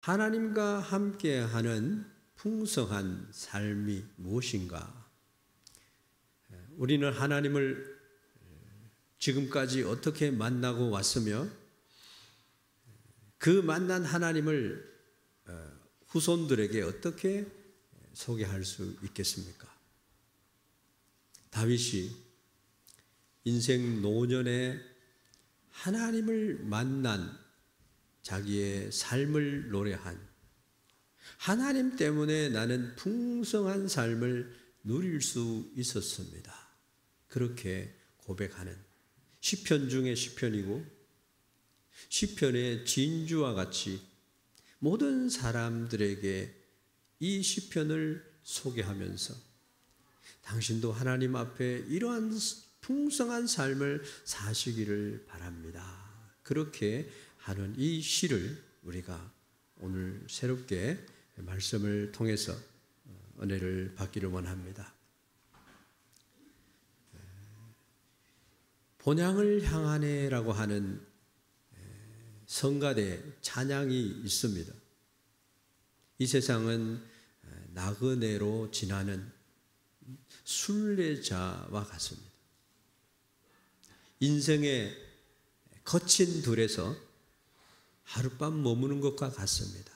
하나님과 함께하는 풍성한 삶이 무엇인가? 우리는 하나님을 지금까지 어떻게 만나고 왔으며 그 만난 하나님을 후손들에게 어떻게 소개할 수 있겠습니까? 다윗이 인생 노년에 하나님을 만난 자기의 삶을 노래한, 하나님 때문에 나는 풍성한 삶을 누릴 수 있었습니다, 그렇게 고백하는 시편 중에 시편이고, 시편의 진주와 같이 모든 사람들에게 이 시편을 소개하면서 당신도 하나님 앞에 이러한 풍성한 삶을 사시기를 바랍니다, 그렇게 하는 이 시를 우리가 오늘 새롭게 말씀을 통해서 은혜를 받기를 원합니다. 본향을 향하네라고 하는 성가대 찬양이 있습니다. 이 세상은 나그네로 지나는 순례자와 같습니다. 인생의 거친 들에서 하룻밤 머무는 것과 같습니다.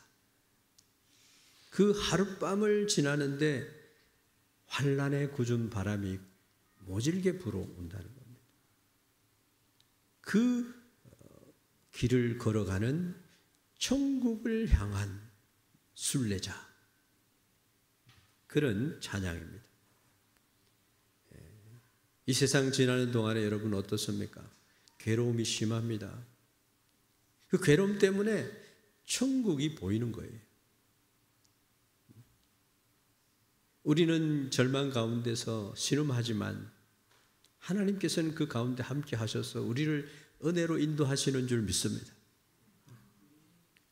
그 하룻밤을 지나는데 환란의 궂은 바람이 모질게 불어온다는 겁니다. 그 길을 걸어가는 천국을 향한 순례자, 그런 찬양입니다. 이 세상 지나는 동안에 여러분 어떻습니까? 괴로움이 심합니다. 그 괴로움 때문에 천국이 보이는 거예요. 우리는 절망 가운데서 신음하지만 하나님께서는 그 가운데 함께 하셔서 우리를 은혜로 인도하시는 줄 믿습니다.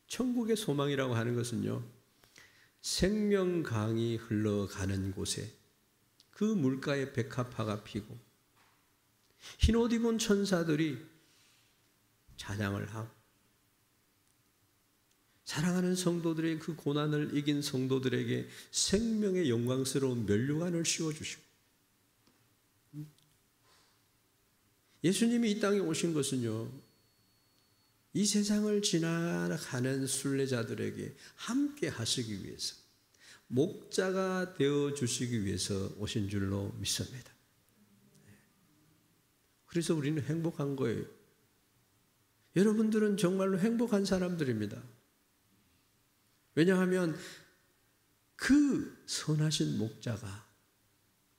천국의 소망이라고 하는 것은요, 생명강이 흘러가는 곳에 그 물가에 백합화가 피고 흰옷 입은 천사들이 찬양을 하고 사랑하는 성도들의 그 고난을 이긴 성도들에게 생명의 영광스러운 면류관을 씌워주시고, 예수님이 이 땅에 오신 것은요, 이 세상을 지나가는 순례자들에게 함께 하시기 위해서, 목자가 되어주시기 위해서 오신 줄로 믿습니다. 그래서 우리는 행복한 거예요. 여러분들은 정말로 행복한 사람들입니다. 왜냐하면 그 선하신 목자가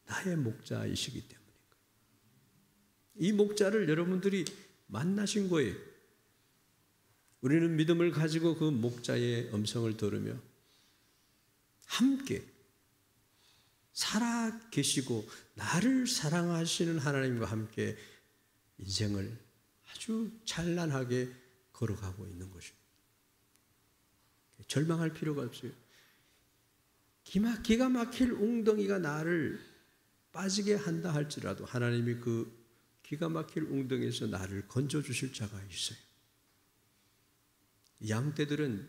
나의 목자이시기 때문입니다. 이 목자를 여러분들이 만나신 거예요. 우리는 믿음을 가지고 그 목자의 음성을 들으며 함께 살아 계시고 나를 사랑하시는 하나님과 함께 인생을 아주 찬란하게 걸어가고 있는 것입니다. 절망할 필요가 없어요. 기가 막힐 웅덩이가 나를 빠지게 한다 할지라도 하나님이 그 기가 막힐 웅덩이에서 나를 건져주실 자가 있어요. 양떼들은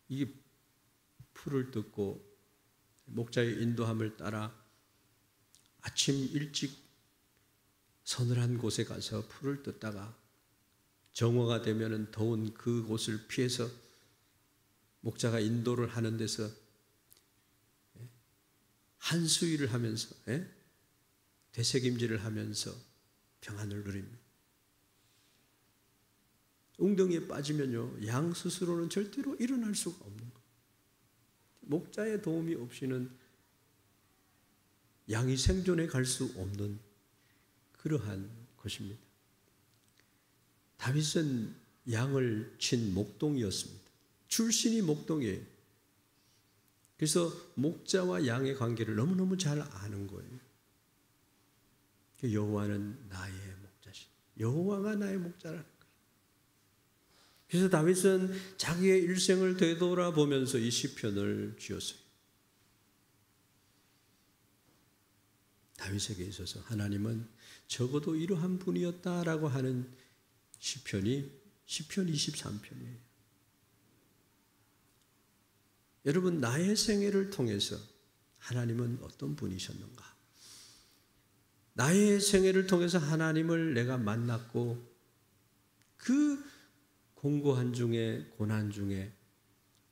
이 풀을 뜯고 목자의 인도함을 따라 아침 일찍 서늘한 곳에 가서 풀을 뜯다가 정오가 되면 더운 그곳을 피해서 목자가 인도를 하는 데서 한수위를 하면서 되새김질을 하면서 평안을 누립니다. 웅덩이에 빠지면요, 양 스스로는 절대로 일어날 수가 없는 거예요. 목자의 도움이 없이는 양이 생존해 갈 수 없는 그러한 것입니다. 다윗은 양을 친 목동이었습니다. 출신이 목동이에요. 그래서 목자와 양의 관계를 너무너무 잘 아는 거예요. 여호와는 나의 목자시, 여호와가 나의 목자라는 거예요. 그래서 다윗은 자기의 일생을 되돌아보면서 이 시편을 지었어요. 다윗에게 있어서 하나님은 적어도 이러한 분이었다라고 하는 시편이 시편 23편이에요. 여러분, 나의 생애를 통해서 하나님은 어떤 분이셨는가? 나의 생애를 통해서 하나님을 내가 만났고 그 공고한 중에 고난 중에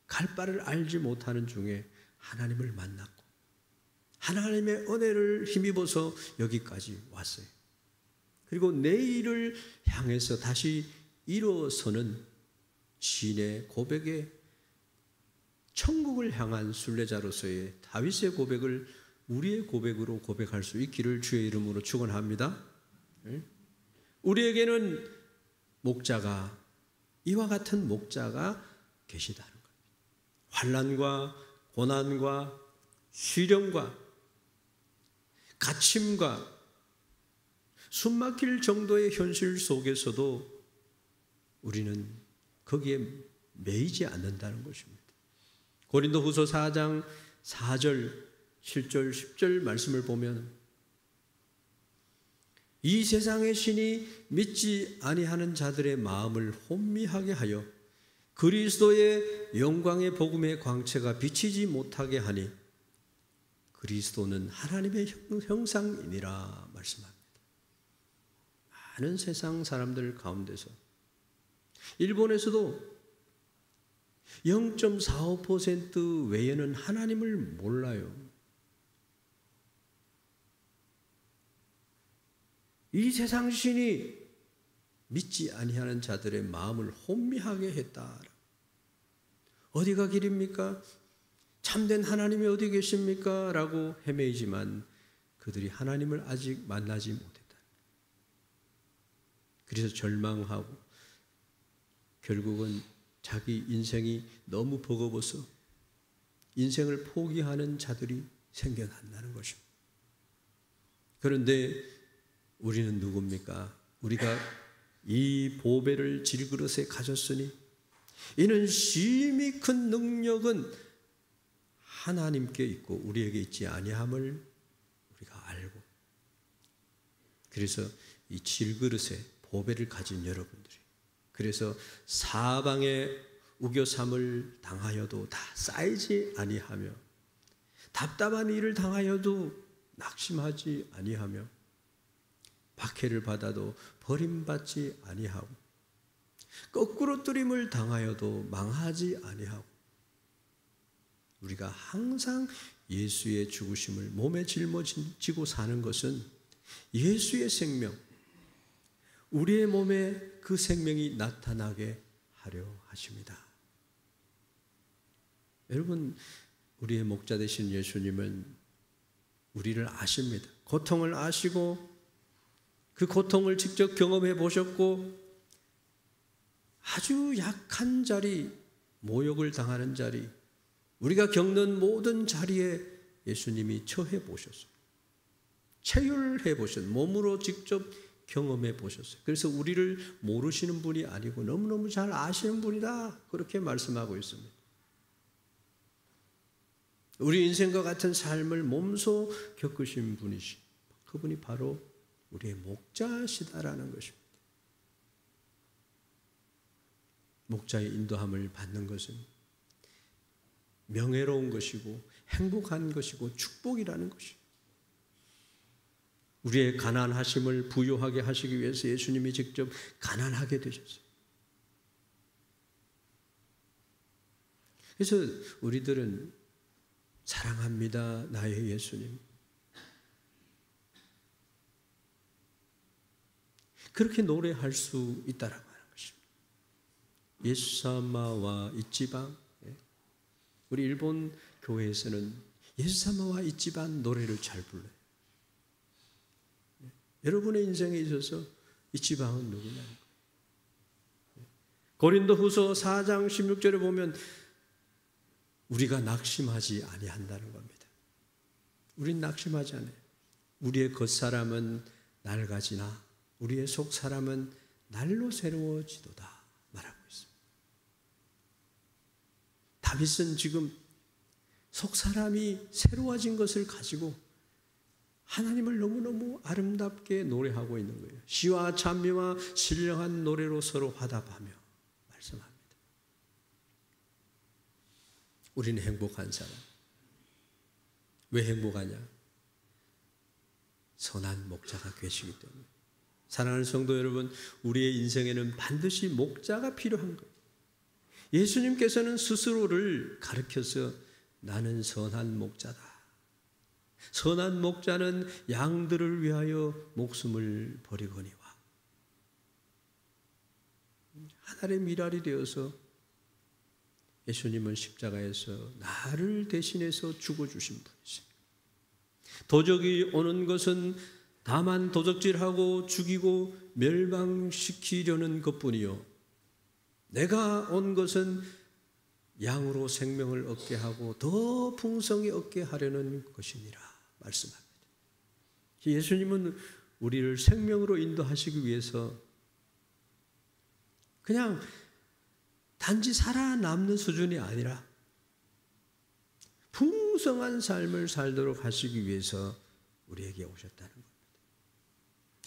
갈 바를 알지 못하는 중에 하나님을 만났고 하나님의 은혜를 힘입어서 여기까지 왔어요. 그리고 내일을 향해서 다시 일어서는 시인의 고백에 천국을 향한 순례자로서의 다윗의 고백을 우리의 고백으로 고백할 수 있기를 주의 이름으로 축원합니다. 우리에게는 목자가, 이와 같은 목자가 계시다는 겁니다. 환난과 고난과 시련과 갇힘과 숨막힐 정도의 현실 속에서도 우리는 거기에 매이지 않는다는 것입니다. 고린도후서 4장 4절, 7절, 10절 말씀을 보면 이 세상의 신이 믿지 아니하는 자들의 마음을 혼미하게 하여 그리스도의 영광의 복음의 광채가 비치지 못하게 하니 그리스도는 하나님의 형상이니라 말씀합니다. 많은 세상 사람들 가운데서 일본에서도 0.45% 외에는 하나님을 몰라요. 이 세상 신이 믿지 아니하는 자들의 마음을 혼미하게 했다. 어디가 길입니까? 참된 하나님이 어디 계십니까? 라고 헤매이지만 그들이 하나님을 아직 만나지 못했다. 그래서 절망하고 결국은 자기 인생이 너무 버거워서 인생을 포기하는 자들이 생겨난다는 것입니다. 그런데 우리는 누굽니까? 우리가 이 보배를 질그릇에 가졌으니 이는 심히 큰 능력은 하나님께 있고 우리에게 있지 아니함을 우리가 알고, 그래서 이 질그릇에 보배를 가진 여러분들이, 그래서 사방에 우겨삼을 당하여도 다 쌓이지 아니하며 답답한 일을 당하여도 낙심하지 아니하며 박해를 받아도 버림받지 아니하고 거꾸로 뜨림을 당하여도 망하지 아니하고 우리가 항상 예수의 죽으심을 몸에 짊어지고 사는 것은 예수의 생명, 우리의 몸에 그 생명이 나타나게 하려 하십니다. 여러분, 우리의 목자 되신 예수님은 우리를 아십니다. 고통을 아시고 그 고통을 직접 경험해 보셨고 아주 약한 자리, 모욕을 당하는 자리, 우리가 겪는 모든 자리에 예수님이 처해 보셨어요. 체휼해 보셨어요. 몸으로 직접 경험해 보셨어요. 그래서 우리를 모르시는 분이 아니고 너무너무 잘 아시는 분이다, 그렇게 말씀하고 있습니다. 우리 인생과 같은 삶을 몸소 겪으신 분이시, 그분이 바로 우리의 목자시다라는 것입니다. 목자의 인도함을 받는 것은 명예로운 것이고 행복한 것이고 축복이라는 것입니다. 우리의 가난하심을 부유하게 하시기 위해서 예수님이 직접 가난하게 되셨어요. 그래서 우리들은 사랑합니다, 나의 예수님. 그렇게 노래할 수 있다라고 하는 것입니다. 예수사마와 이치방, 우리 일본 교회에서는 예수사마와 이치방 노래를 잘 불러요. 여러분의 인생에 있어서 이치방은 누구냐는 거예요. 고린도후서 4장 16절에 보면 우리가 낙심하지 아니한다는 겁니다. 우린 낙심하지 않아요. 우리의 겉사람은 낡아지나 우리의 속사람은 날로 새로워지도다 말하고 있습니다. 다윗은 지금 속사람이 새로워진 것을 가지고 하나님을 너무너무 아름답게 노래하고 있는 거예요. 시와 찬미와 신령한 노래로 서로 화답하며 말씀합니다. 우리는 행복한 사람. 왜 행복하냐? 선한 목자가 계시기 때문에. 사랑하는 성도 여러분, 우리의 인생에는 반드시 목자가 필요한 거예요. 예수님께서는 스스로를 가르쳐서 나는 선한 목자다. 선한 목자는 양들을 위하여 목숨을 버리거니와. 하늘의 미랄이 되어서 예수님은 십자가에서 나를 대신해서 죽어주신 분이세요. 도적이 오는 것은 다만 도적질하고 죽이고 멸망시키려는 것뿐이요, 내가 온 것은 양으로 생명을 얻게 하고 더 풍성히 얻게 하려는 것이니라 말씀합니다. 예수님은 우리를 생명으로 인도하시기 위해서 그냥 단지 살아남는 수준이 아니라 풍성한 삶을 살도록 하시기 위해서 우리에게 오셨다는 겁니다.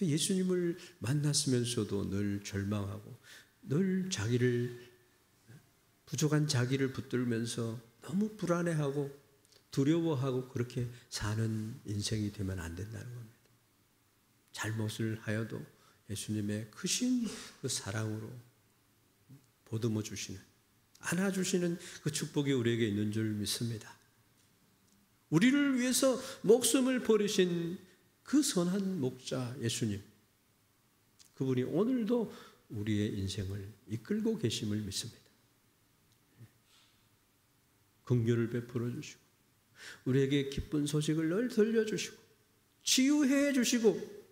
예수님을 만났으면서도 늘 절망하고 늘 부족한 자기를 붙들면서 너무 불안해하고 두려워하고 그렇게 사는 인생이 되면 안 된다는 겁니다. 잘못을 하여도 예수님의 크신 그 사랑으로 보듬어 주시는, 안아주시는 그 축복이 우리에게 있는 줄 믿습니다. 우리를 위해서 목숨을 버리신 그 선한 목자 예수님, 그분이 오늘도 우리의 인생을 이끌고 계심을 믿습니다. 긍휼을 베풀어 주시고 우리에게 기쁜 소식을 늘 들려주시고 치유해 주시고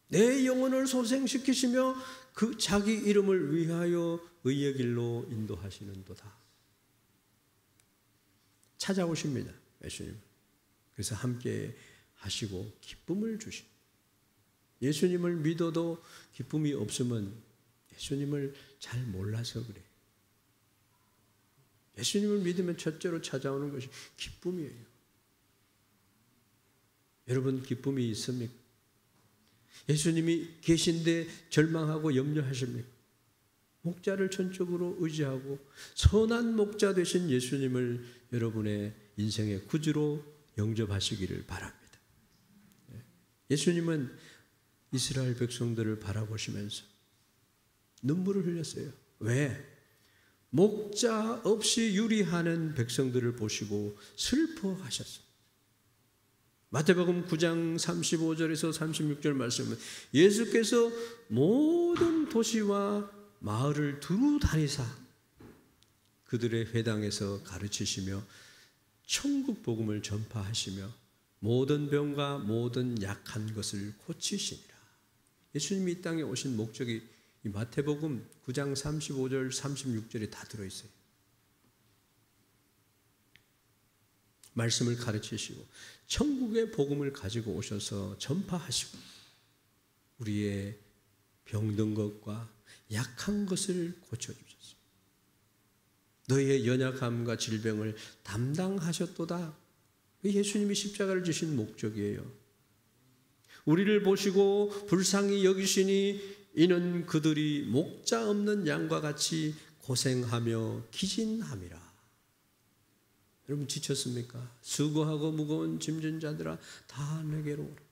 내 영혼을 소생시키시며 그 자기 이름을 위하여 의의 길로 인도하시는도다. 찾아오십니다, 예수님. 그래서 함께 하시고 기쁨을 주십니다. 예수님을 믿어도 기쁨이 없으면 예수님을 잘 몰라서 그래요. 예수님을 믿으면 첫째로 찾아오는 것이 기쁨이에요. 여러분, 기쁨이 있습니까? 예수님이 계신데 절망하고 염려하십니까? 목자를 전적으로 의지하고 선한 목자 되신 예수님을 여러분의 인생의 구주로 영접하시기를 바랍니다. 예수님은 이스라엘 백성들을 바라보시면서 눈물을 흘렸어요. 왜? 목자 없이 유리하는 백성들을 보시고 슬퍼하셨어요. 마태복음 9장 35절에서 36절 말씀은 예수께서 모든 도시와 마을을 두루 다니사 그들의 회당에서 가르치시며 천국 복음을 전파하시며 모든 병과 모든 약한 것을 고치시니라. 예수님이 이 땅에 오신 목적이 이 마태복음 9장 35절 36절에 다 들어있어요. 말씀을 가르치시고 천국의 복음을 가지고 오셔서 전파하시고 우리의 병든 것과 약한 것을 고쳐주셨습니다. 너희의 연약함과 질병을 담당하셨도다. 예수님이 십자가를 지신 목적이에요. 우리를 보시고 불쌍히 여기시니 이는 그들이 목자 없는 양과 같이 고생하며 기진함이라. 여러분 지쳤습니까? 수고하고 무거운 짐진 자들아 다 내게로 오라.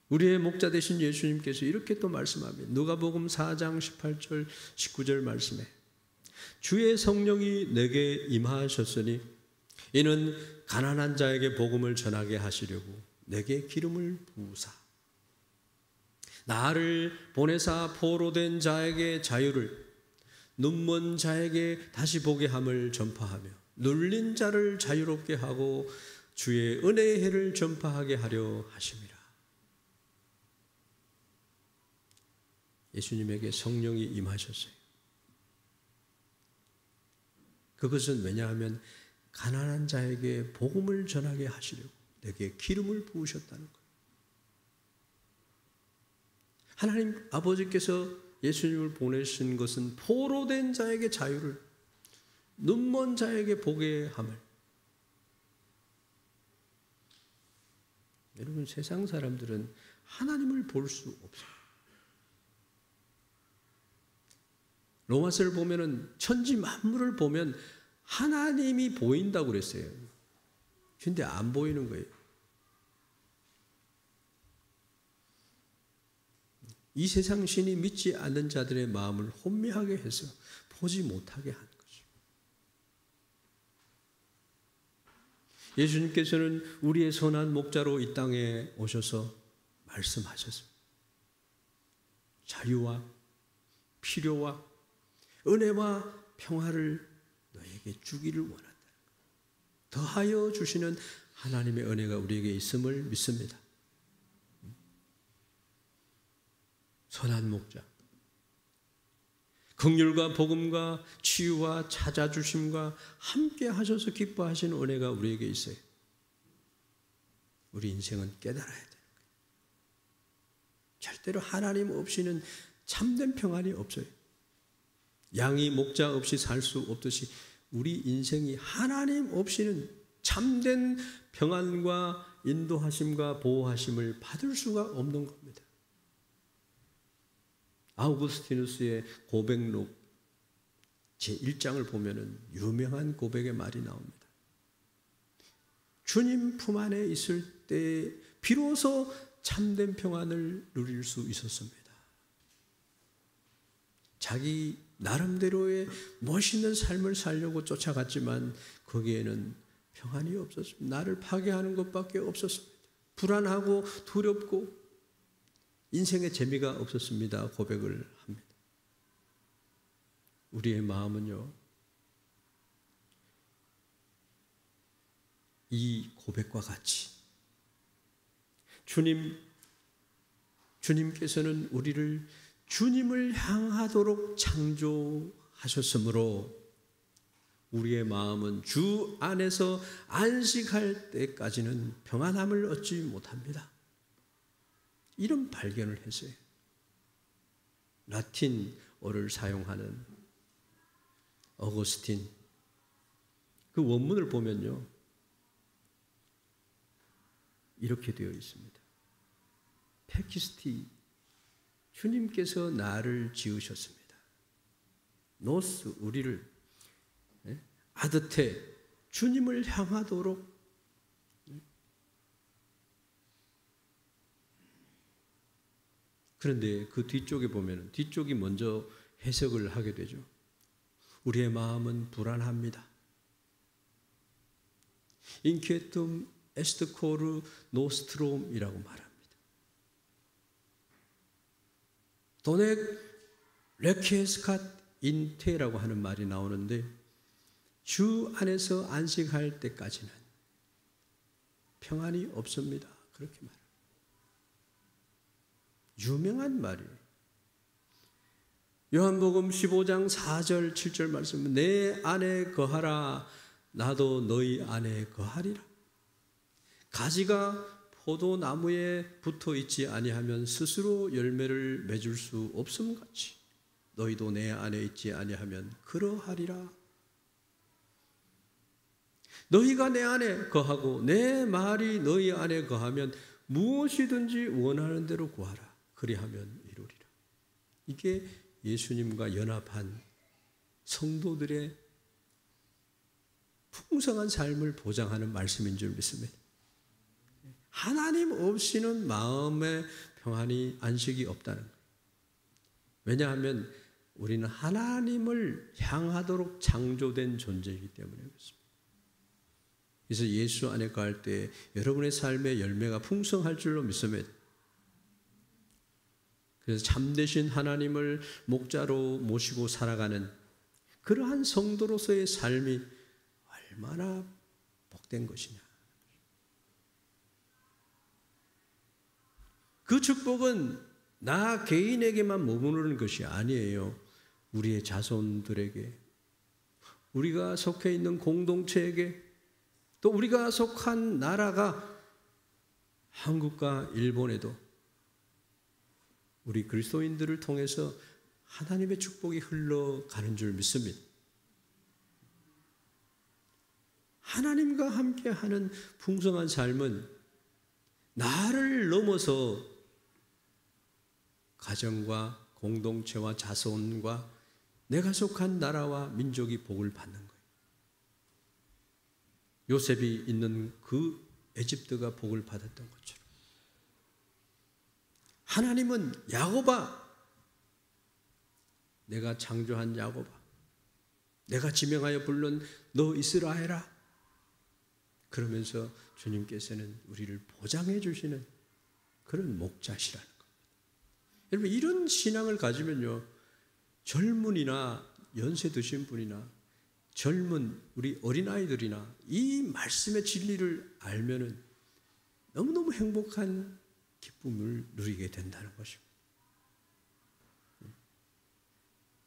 우리의 목자 되신 예수님께서 이렇게 또 말씀합니다. 누가복음 4장 18절 19절 말씀에 주의 성령이 내게 임하셨으니 이는 가난한 자에게 복음을 전하게 하시려고 내게 기름을 부으사 나를 보내사 포로된 자에게 자유를 눈먼 자에게 다시 보게 함을 전파하며 눌린 자를 자유롭게 하고 주의 은혜의 해를 전파하게 하려 하심이라. 예수님에게 성령이 임하셨어요. 그것은 왜냐하면 가난한 자에게 복음을 전하게 하시려고 내게 기름을 부으셨다는 거예요. 하나님 아버지께서 예수님을 보내신 것은 포로된 자에게 자유를, 눈먼 자에게 보게 함을. 여러분 세상 사람들은 하나님을 볼 수 없어요. 로마서를 보면은 천지 만물을 보면 하나님이 보인다고 그랬어요. 근데 안 보이는 거예요. 이 세상 신이 믿지 않는 자들의 마음을 혼미하게 해서 보지 못하게 하는 거죠. 예수님께서는 우리의 선한 목자로 이 땅에 오셔서 말씀하셨습니다. 자유와 필요와 은혜와 평화를 너에게 주기를 원한다. 더하여 주시는 하나님의 은혜가 우리에게 있음을 믿습니다. 선한 목자, 긍휼과 복음과 치유와 찾아주심과 함께 하셔서 기뻐하시는 은혜가 우리에게 있어요. 우리 인생은 깨달아야 돼요. 절대로 하나님 없이는 참된 평안이 없어요. 양이 목자 없이 살 수 없듯이 우리 인생이 하나님 없이는 참된 평안과 인도하심과 보호하심을 받을 수가 없는 겁니다. 아우구스티누스의 고백록 제1장을 보면은 유명한 고백의 말이 나옵니다. 주님 품 안에 있을 때 비로소 참된 평안을 누릴 수 있었습니다. 자기 나름대로의 멋있는 삶을 살려고 쫓아갔지만 거기에는 평안이 없었습니다. 나를 파괴하는 것밖에 없었습니다. 불안하고 두렵고 인생의 재미가 없었습니다. 고백을 합니다. 우리의 마음은요, 이 고백과 같이 주님께서는 우리를 주님을 향하도록 창조하셨으므로 우리의 마음은 주 안에서 안식할 때까지는 평안함을 얻지 못합니다. 이런 발견을 했어요. 라틴어를 사용하는 어거스틴, 그 원문을 보면요, 이렇게 되어 있습니다. 페키스티, 주님께서 나를 지으셨습니다. 노스, 우리를, 아드테, 주님을 향하도록. 그런데 그 뒤쪽에 보면, 뒤쪽이 먼저 해석을 하게 되죠. 우리의 마음은 불안합니다. 인퀴에툼 에스트 코르 노스트롬이라고 말합니다. 도넥 레케스캇 인테라고 하는 말이 나오는데 주 안에서 안식할 때까지는 평안이 없습니다. 그렇게 말합니다. 유명한 말이에요. 요한복음 15장 4절 7절 말씀은 내 안에 거하라 나도 너희 안에 거하리라. 가지가 포도나무에 붙어 있지 아니하면 스스로 열매를 맺을 수 없음 같이 너희도 내 안에 있지 아니하면 그러하리라. 너희가 내 안에 거하고 내 말이 너희 안에 거하면 무엇이든지 원하는 대로 구하라. 그리하면 이루리라. 이게 예수님과 연합한 성도들의 풍성한 삶을 보장하는 말씀인 줄 믿습니다. 하나님 없이는 마음의 평안이 안식이 없다는 거예요. 왜냐하면 우리는 하나님을 향하도록 창조된 존재이기 때문에 그렇습니다. 그래서 예수 안에 거할 때 여러분의 삶의 열매가 풍성할 줄로 믿습니다. 그래서 참되신 하나님을 목자로 모시고 살아가는 그러한 성도로서의 삶이 얼마나 복된 것이냐. 그 축복은 나 개인에게만 머무르는 것이 아니에요. 우리의 자손들에게, 우리가 속해 있는 공동체에게, 또 우리가 속한 나라가 한국과 일본에도 우리 그리스도인들을 통해서 하나님의 축복이 흘러가는 줄 믿습니다. 하나님과 함께하는 풍성한 삶은 나를 넘어서 가정과 공동체와 자손과 내가 속한 나라와 민족이 복을 받는 거예요. 요셉이 있는 그 에집트가 복을 받았던 것처럼 하나님은 야곱아, 내가 창조한 야곱아, 내가 지명하여 부른 너 이스라엘아, 그러면서 주님께서는 우리를 보장해 주시는 그런 목자시라는 겁니다. 여러분, 이런 신앙을 가지면요, 젊은이나 연세 드신 분이나 젊은 우리 어린아이들이나 이 말씀의 진리를 알면은 너무너무 행복한 기쁨을 누리게 된다는 것입니다.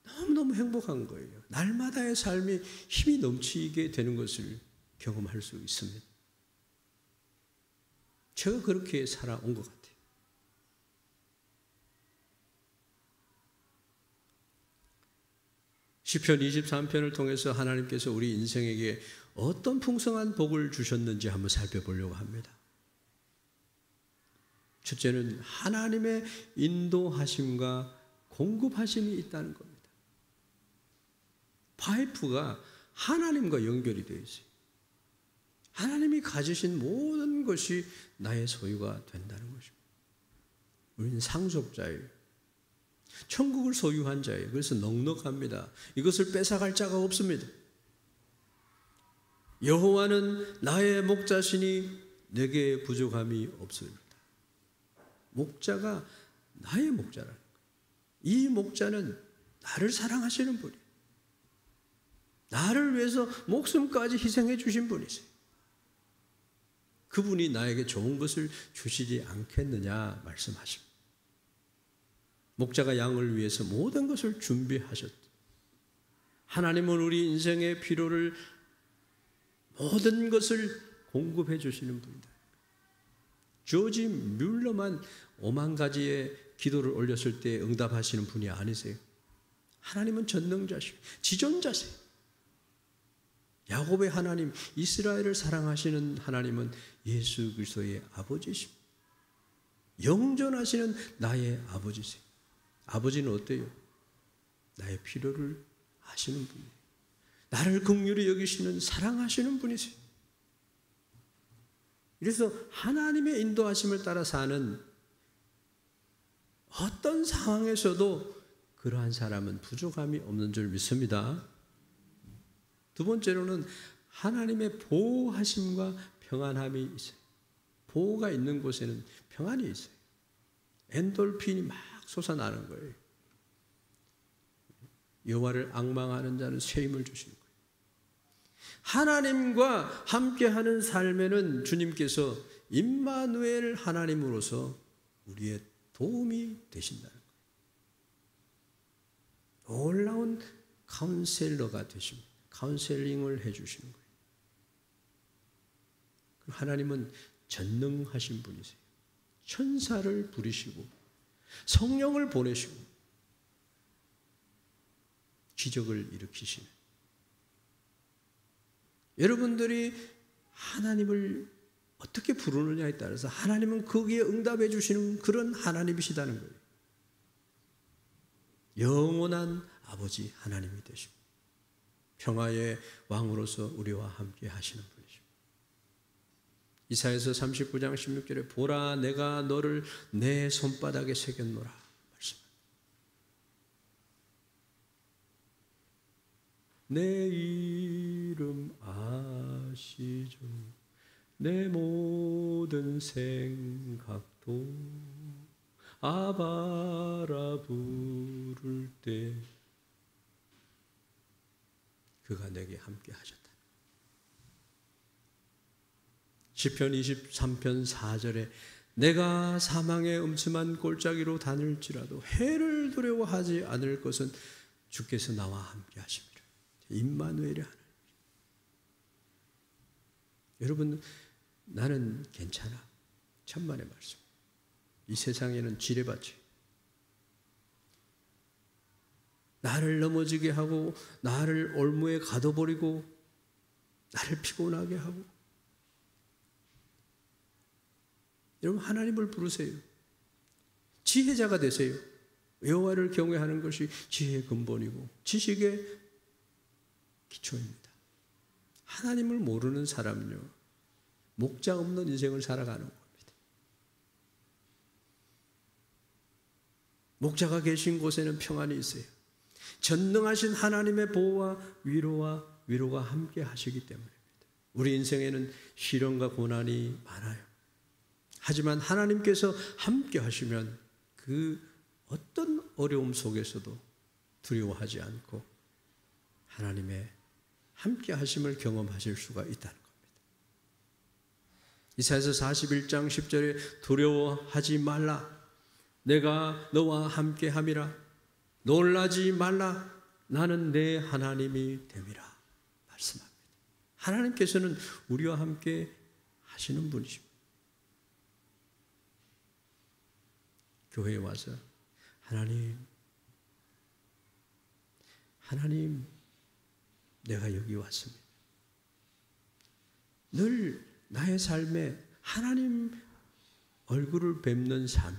너무너무 행복한 거예요. 날마다의 삶이 힘이 넘치게 되는 것을 경험할 수 있습니다. 제가 그렇게 살아온 것 같아요. 시편 23편을 통해서 하나님께서 우리 인생에게 어떤 풍성한 복을 주셨는지 한번 살펴보려고 합니다. 첫째는 하나님의 인도하심과 공급하심이 있다는 겁니다. 파이프가 하나님과 연결이 되어 있어요. 하나님이 가지신 모든 것이 나의 소유가 된다는 것입니다. 우리는 상속자예요. 천국을 소유한 자예요. 그래서 넉넉합니다. 이것을 뺏어갈 자가 없습니다. 여호와는 나의 목자시니 내게 부족함이 없습니다. 목자가 나의 목자라는 거예요. 이 목자는 나를 사랑하시는 분이에요. 나를 위해서 목숨까지 희생해 주신 분이세요. 그분이 나에게 좋은 것을 주시지 않겠느냐 말씀하십니다. 목자가 양을 위해서 모든 것을 준비하셨다. 하나님은 우리 인생의 필요를 모든 것을 공급해 주시는 분이다. 조지 뮬러만 5만 가지의 기도를 올렸을 때 응답하시는 분이 아니세요. 하나님은 전능자시고 지존자세요. 야곱의 하나님, 이스라엘을 사랑하시는 하나님은 예수 그리스도의 아버지십니다. 영존하시는 나의 아버지세요. 아버지는 어때요? 나의 필요를 아시는 분이에요. 나를 긍휼히 여기시는 사랑하시는 분이세요. 그래서 하나님의 인도하심을 따라 사는 어떤 상황에서도 그러한 사람은 부족함이 없는 줄 믿습니다. 두 번째로는 하나님의 보호하심과 평안함이 있어요. 보호가 있는 곳에는 평안이 있어요. 엔돌핀이 막 솟아나는 거예요. 여호와를 앙망하는 자는 새 힘을 주시는 거예요. 하나님과 함께하는 삶에는 주님께서 임마누엘 하나님으로서 우리의 도움이 되신다는 거예요. 놀라운 카운셀러가 되십니다. 카운셀링을 해주시는 거예요. 하나님은 전능하신 분이세요. 천사를 부리시고 성령을 보내시고 기적을 일으키시는, 여러분들이 하나님을 어떻게 부르느냐에 따라서 하나님은 거기에 응답해 주시는 그런 하나님이시다는 거예요. 영원한 아버지 하나님이 되십니다. 평화의 왕으로서 우리와 함께 하시는 분이십니다. 이사야서 39장 16절에 보라 내가 너를 내 손바닥에 새겼노라 말씀합니다. 내 이름 아시죠. 내 모든 생각도 아바라 부를 때 그가 내게 함께 하셨다. 시편 23편 4절에 내가 사망의 음침한 골짜기로 다닐지라도 해를 두려워하지 않을 것은 주께서 나와 함께 하십니다. 임마누엘의 하나님. 여러분, 나는 괜찮아. 천만의 말씀. 이 세상에는 지뢰밭이 나를 넘어지게 하고 나를 올무에 가둬버리고 나를 피곤하게 하고, 여러분 하나님을 부르세요. 지혜자가 되세요. 여호와를 경외하는 것이 지혜의 근본이고 지식의 기초입니다. 하나님을 모르는 사람은요, 목자 없는 인생을 살아가는 겁니다. 목자가 계신 곳에는 평안이 있어요. 전능하신 하나님의 보호와 위로가 함께 하시기 때문입니다. 우리 인생에는 시련과 고난이 많아요. 하지만 하나님께서 함께 하시면 그 어떤 어려움 속에서도 두려워하지 않고 하나님의 함께 하심을 경험하실 수가 있다는 겁니다. 이사야서 41장 10절에 두려워하지 말라. 내가 너와 함께 함이라. 놀라지 말라. 나는 내 하나님이 됨이라 말씀합니다. 하나님께서는 우리와 함께 하시는 분이십니다. 교회에 와서 하나님, 내가 여기 왔습니다. 늘 나의 삶에 하나님 얼굴을 뵙는 삶,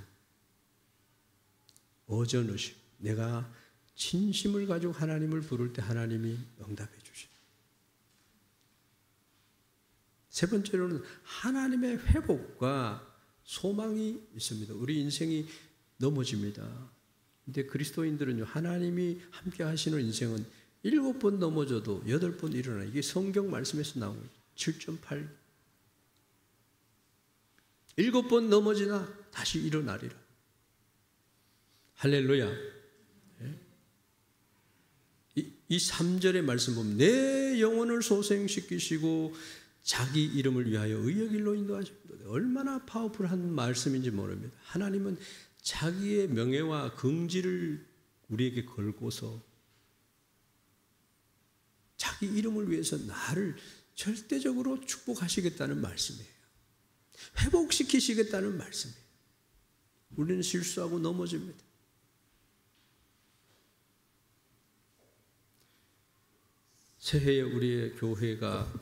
어전의식, 내가 진심을 가지고 하나님을 부를 때 하나님이 응답해 주십니다. 세 번째로는 하나님의 회복과 소망이 있습니다. 우리 인생이 넘어집니다. 근데 그리스도인들은요, 하나님이 함께 하시는 인생은 7번 넘어져도 8번 일어나. 이게 성경 말씀에서 나온 거예요. 7.8. 7번 넘어지나 다시 일어나리라. 할렐루야. 이 3절의 말씀 보면 내 영혼을 소생시키시고 자기 이름을 위하여 의의 길로 인도하십니다. 얼마나 파워풀한 말씀인지 모릅니다. 하나님은 자기의 명예와 긍지를 우리에게 걸고서 자기 이름을 위해서 나를 절대적으로 축복하시겠다는 말씀이에요. 회복시키시겠다는 말씀이에요. 우리는 실수하고 넘어집니다. 새해에 우리의 교회가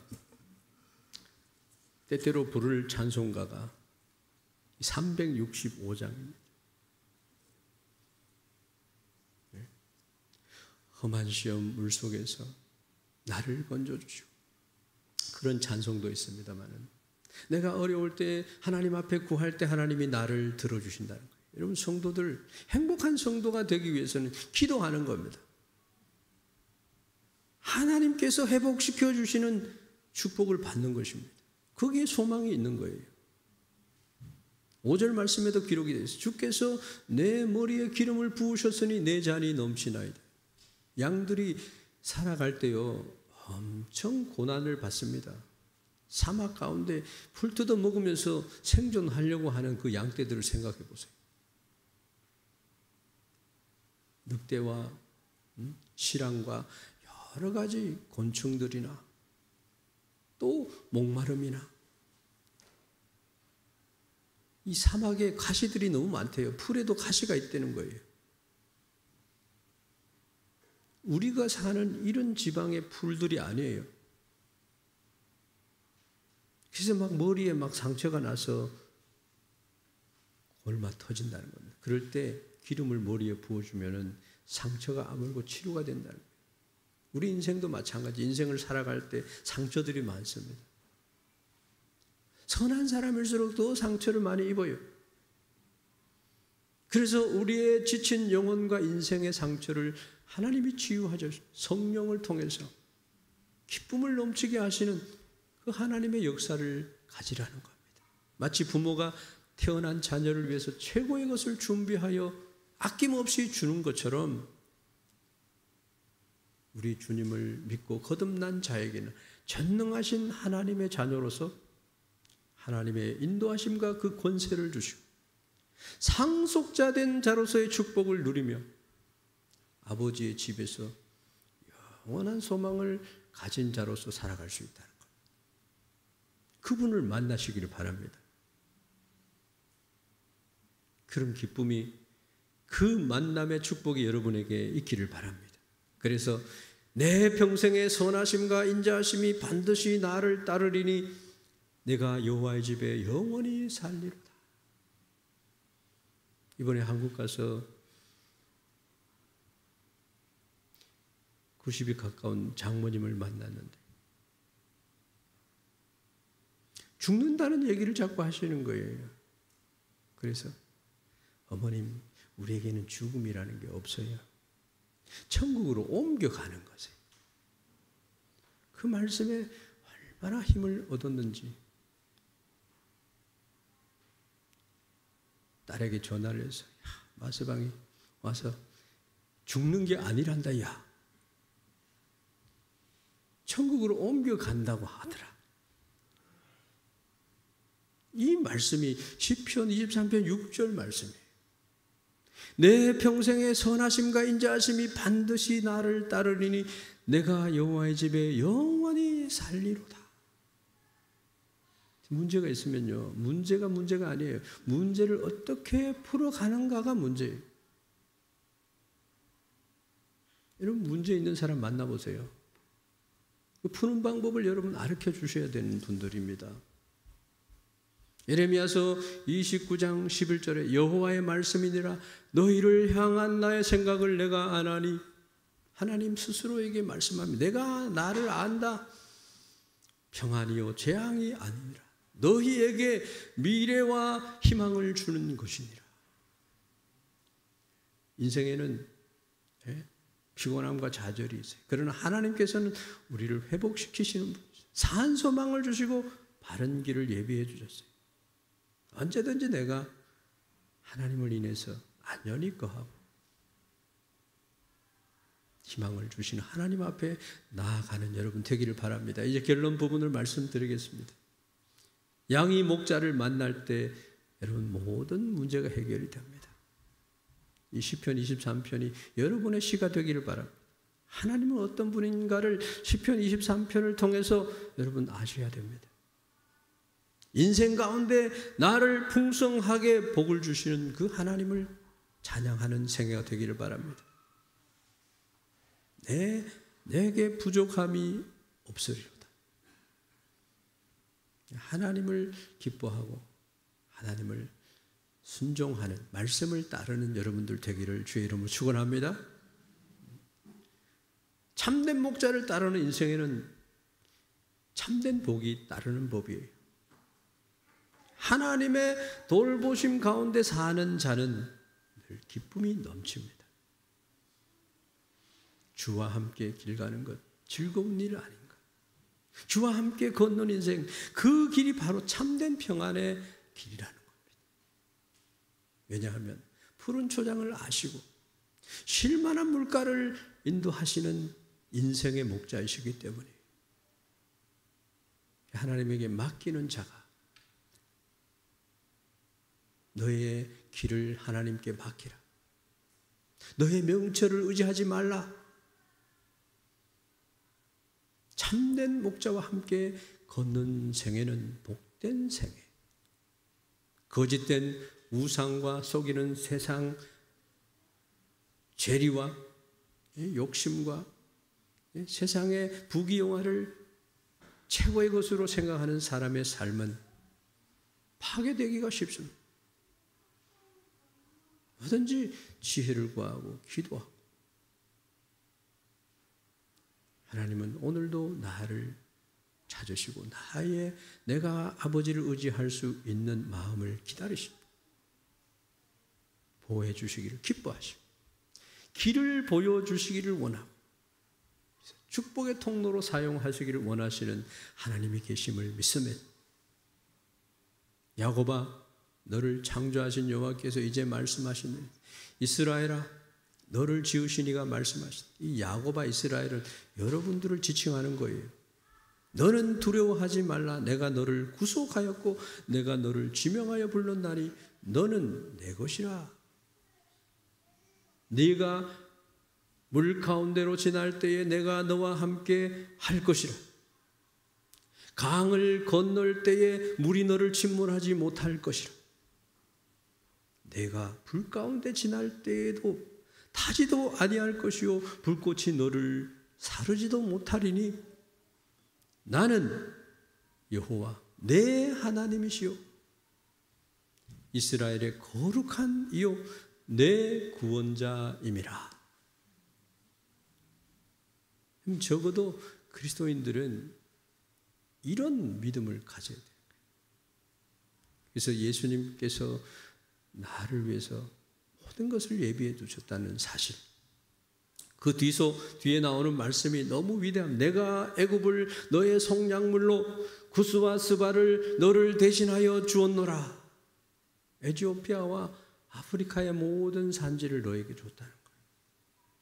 때때로 부를 찬송가가 365장입니다. 험한 시험 물속에서 나를 건져주시고, 그런 찬송도 있습니다만은 내가 어려울 때 하나님 앞에 구할 때 하나님이 나를 들어주신다는 거예요. 여러분, 성도들 행복한 성도가 되기 위해서는 기도하는 겁니다. 하나님께서 회복시켜 주시는 축복을 받는 것입니다. 거기에 소망이 있는 거예요. 5절 말씀에도 기록이 되어 있어요. 주께서 내 머리에 기름을 부으셨으니 내 잔이 넘치나이다. 양들이 살아갈 때요, 엄청 고난을 받습니다. 사막 가운데 풀 뜯어 먹으면서 생존하려고 하는 그 양떼들을 생각해 보세요. 늑대와 실황과 여러 가지 곤충들이나 또 목마름이나, 이 사막에 가시들이 너무 많대요. 풀에도 가시가 있다는 거예요. 우리가 사는 이런 지방의 풀들이 아니에요. 그래서 막 머리에 막 상처가 나서 골마 터진다는 겁니다. 그럴 때 기름을 머리에 부어주면은 상처가 아물고 치료가 된다는 거예요. 우리 인생도 마찬가지. 인생을 살아갈 때 상처들이 많습니다. 선한 사람일수록 더 상처를 많이 입어요. 그래서 우리의 지친 영혼과 인생의 상처를 하나님이 치유하셔 성령을 통해서 기쁨을 넘치게 하시는 그 하나님의 역사를 가지라는 겁니다. 마치 부모가 태어난 자녀를 위해서 최고의 것을 준비하여 아낌없이 주는 것처럼 우리 주님을 믿고 거듭난 자에게는 전능하신 하나님의 자녀로서 하나님의 인도하심과 그 권세를 주시고 상속자 된 자로서의 축복을 누리며 아버지의 집에서 영원한 소망을 가진 자로서 살아갈 수 있다는 것. 그분을 만나시기를 바랍니다. 그런 기쁨이, 그 만남의 축복이 여러분에게 있기를 바랍니다. 그래서 내 평생의 선하심과 인자하심이 반드시 나를 따르리니 내가 여호와의 집에 영원히 살리로다. 이번에 한국 가서 90이 가까운 장모님을 만났는데 죽는다는 얘기를 자꾸 하시는 거예요. 그래서 어머님, 우리에게는 죽음이라는 게 없어요. 천국으로 옮겨가는 것이에요. 그 말씀에 얼마나 힘을 얻었는지 딸에게 전화를 해서 마서방이 와서 죽는 게 아니란다 야. 천국으로 옮겨간다고 하더라. 이 말씀이 시편 23편 6절 말씀이에요. 내 평생의 선하심과 인자하심이 반드시 나를 따르리니 내가 여호와의 집에 영원히 살리로다. 문제가 있으면요, 문제가 아니에요. 문제를 어떻게 풀어가는가가 문제예요. 여러분, 문제 있는 사람 만나보세요. 그 푸는 방법을 여러분 가르쳐 주셔야 되는 분들입니다. 예레미야서 29장 11절에 여호와의 말씀이니라 너희를 향한 나의 생각을 내가 아나니, 하나님 스스로에게 말씀합니다. 내가 나를 안다. 평안이요 재앙이 아니니라. 너희에게 미래와 희망을 주는 것이니라. 인생에는 피곤함과 좌절이 있어요. 그러나 하나님께서는 우리를 회복시키시는 분이세요. 산 소망을 주시고 바른 길을 예비해 주셨어요. 언제든지 내가 하나님을 인해서 안연히 거하고 희망을 주시는 하나님 앞에 나아가는 여러분 되기를 바랍니다. 이제 결론 부분을 말씀드리겠습니다. 양이 목자를 만날 때 여러분 모든 문제가 해결이 됩니다. 이 시편 23편이 여러분의 시가 되기를 바랍니다. 하나님은 어떤 분인가를 시편 23편을 통해서 여러분 아셔야 됩니다. 인생 가운데 나를 풍성하게 복을 주시는 그 하나님을 찬양하는 생애가 되기를 바랍니다. 내게 부족함이 없으리로다. 하나님을 기뻐하고 하나님을 순종하는 말씀을 따르는 여러분들 되기를 주의 이름으로 축원합니다. 참된 목자를 따르는 인생에는 참된 복이 따르는 법이에요. 하나님의 돌보심 가운데 사는 자는 늘 기쁨이 넘칩니다. 주와 함께 길 가는 것 즐거운 일 아닌가? 주와 함께 걷는 인생, 그 길이 바로 참된 평안의 길이라는 겁니다. 왜냐하면 푸른 초장을 아시고 쉴만한 물가를 인도하시는 인생의 목자이시기 때문에 하나님에게 맡기는 자가 너의 길을 하나님께 맡기라. 너의 명철을 의지하지 말라. 참된 목자와 함께 걷는 생애는 복된 생애. 거짓된 우상과 속이는 세상 죄리와 욕심과 세상의 부귀영화를 최고의 것으로 생각하는 사람의 삶은 파괴되기가 쉽습니다. 뭐든지 지혜를 구하고 기도하고 하나님은 오늘도 나를 찾으시고 내가 아버지를 의지할 수 있는 마음을 기다리십니다. 보호해 주시기를 기뻐하시고 길을 보여주시기를 원하고 축복의 통로로 사용하시기를 원하시는 하나님이 계심을 믿습니다. 야곱아, 너를 창조하신 여호와께서 이제 말씀하시는 이스라엘아, 너를 지으신 이가 말씀하신 이 야곱아 이스라엘은 여러분들을 지칭하는 거예요. 너는 두려워하지 말라. 내가 너를 구속하였고 내가 너를 지명하여 불렀나니 너는 내 것이라. 네가 물 가운데로 지날 때에 내가 너와 함께 할 것이라. 강을 건널 때에 물이 너를 침몰하지 못할 것이라. 내가 불 가운데 지날 때에도 타지도 아니할 것이요 불꽃이 너를 사르지도 못하리니 나는 여호와 내 하나님이시요 이스라엘의 거룩한 이요 내 구원자임이라. 적어도 그리스도인들은 이런 믿음을 가져야 돼요. 그래서 예수님께서 나를 위해서 모든 것을 예비해 두셨다는 사실. 그 뒤에 나오는 말씀이 너무 위대합니다. 내가 애굽을 너의 속량물로 구스와 스바를 너를 대신하여 주었노라. 에티오피아와 아프리카의 모든 산지를 너에게 줬다는 거예요.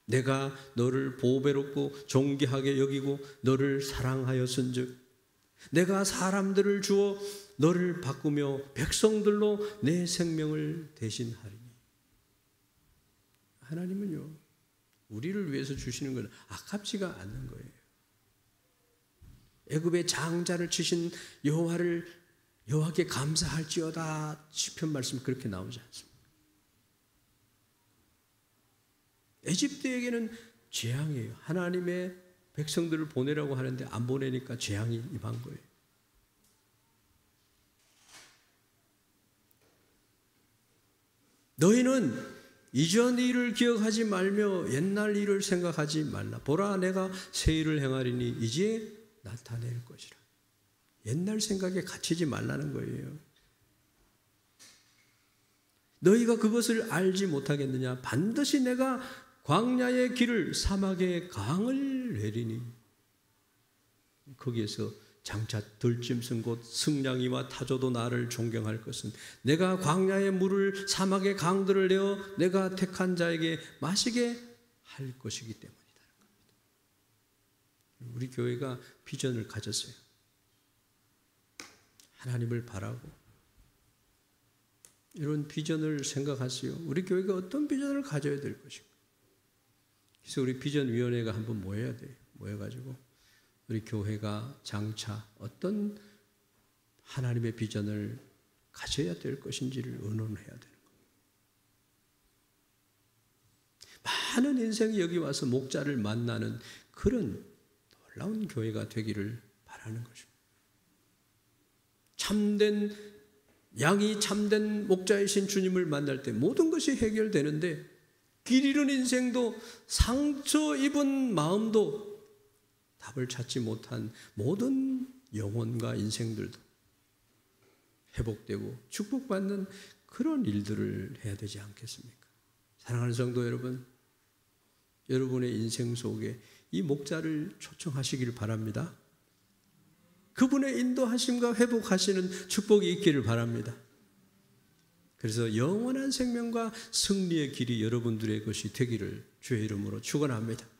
내가 너를 보배롭고 존귀하게 여기고 너를 사랑하였은즉 내가 사람들을 주어 너를 바꾸며 백성들로 내 생명을 대신하리니. 하나님은요, 우리를 위해서 주시는 건 아깝지가 않는 거예요. 애굽의 장자를 치신 여호와께 감사할지어다. 시편 말씀이 그렇게 나오지 않습니까? 에집트에게는 재앙이에요. 하나님의 백성들을 보내라고 하는데 안 보내니까 재앙이 임한 거예요. 너희는 이전 일을 기억하지 말며 옛날 일을 생각하지 말라. 보라, 내가 새 일을 행하리니 이제 나타낼 것이라. 옛날 생각에 갇히지 말라는 거예요. 너희가 그것을 알지 못하겠느냐? 반드시 내가 광야의 길을 사막의 강을 내리니. 거기에서 장차 들짐승 곧 승냥이와 타조도 나를 존경할 것은 내가 광야의 물을 사막의 강들을 내어 내가 택한 자에게 마시게 할 것이기 때문이다. 우리 교회가 비전을 가졌어요. 하나님을 바라고 이런 비전을 생각하세요. 우리 교회가 어떤 비전을 가져야 될 것인가. 그래서 우리 비전위원회가 한번 모여야 돼요. 모여가지고 우리 교회가 장차 어떤 하나님의 비전을 가져야 될 것인지를 의논해야 되는 겁니다. 많은 인생이 여기 와서 목자를 만나는 그런 놀라운 교회가 되기를 바라는 것입니다. 양이 참된 목자이신 주님을 만날 때 모든 것이 해결되는데 길 잃은 인생도 상처 입은 마음도 답을 찾지 못한 모든 영혼과 인생들도 회복되고 축복받는 그런 일들을 해야 되지 않겠습니까? 사랑하는 성도 여러분, 여러분의 인생 속에 이 목자를 초청하시기를 바랍니다. 그분의 인도하심과 회복하시는 축복이 있기를 바랍니다. 그래서 영원한 생명과 승리의 길이 여러분들의 것이 되기를 주의 이름으로 축원합니다.